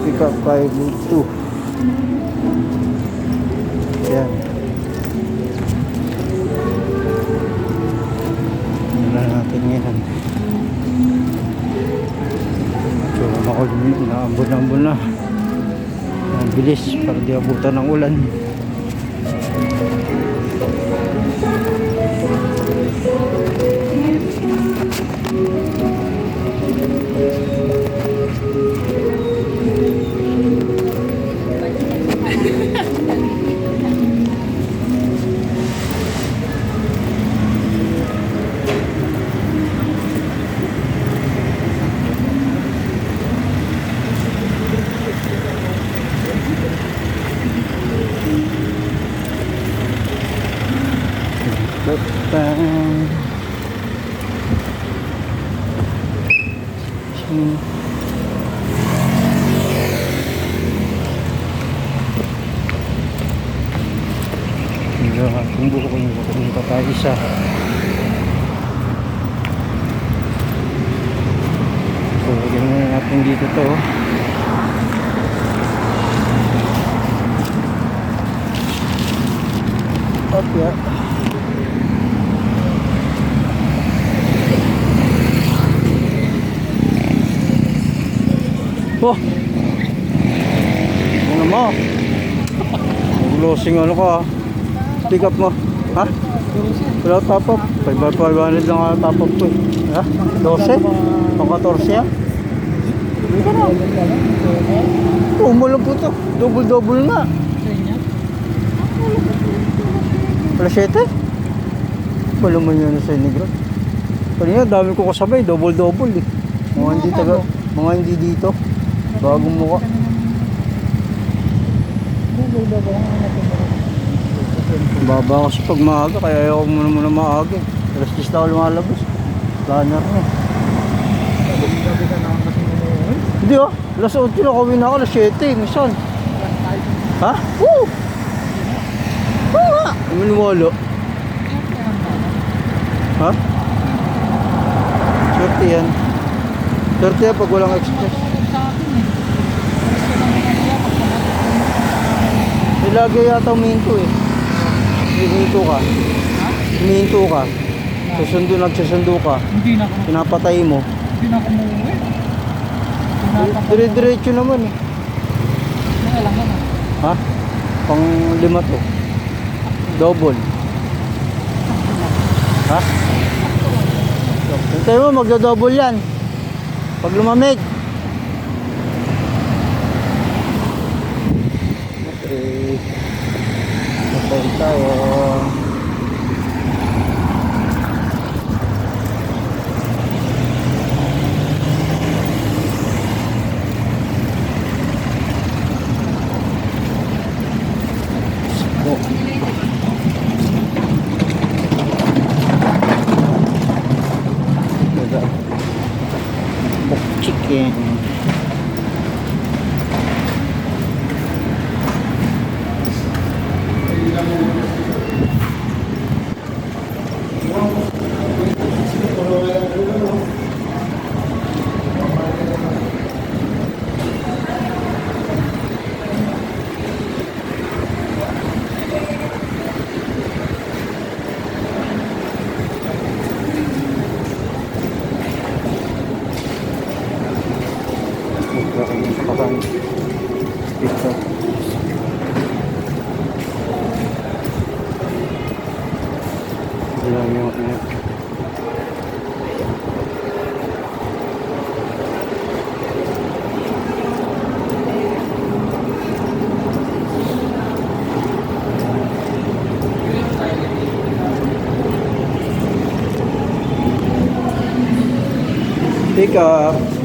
pick up 502. Yan. Wala natin ngayon. So makulimit, inaambon na. Ang bilis para di abutan ng ulan. Kung buko kung patay isa. So lagyan muna natin dito to. Okay. Oh, ano mo? Closing ano ka? Pick up mo, ha? Wala top up. 500 lang ang top up ko, ha? 12? Pang 14 yan? Hindi ka na. Umulang po ito. Double na. Wala 7? Wala man yun sa Negro. Kanina dami ko kasabay, double eh. Mga hindi dito. Bagong mukha. Baba kasi pag maaga, kaya ayaw ko muna maaga. Alas 10 na ako lumalabas. Planner na. Hindi oh, alas 8 na kawin ako, alas 7, minsan. Ha? Oo! Oo nga! Maniwala. Ha? 30 yan. 30 yan pag walang express. Ilagay yata umihinto eh. Humihinto ka. Humihinto ka. Nagsasundo ka. Hindi na ako. Pinapatay mo. Hindi na ako umuwi. Dire-diretso naman eh. Alam mo na. Ha? Pang 5 to. Double. Ha? Hintay mo, magda-double yan. Pag lumamig. Okay. Matay tayo. Chicken. Dito. Lang yung pick up.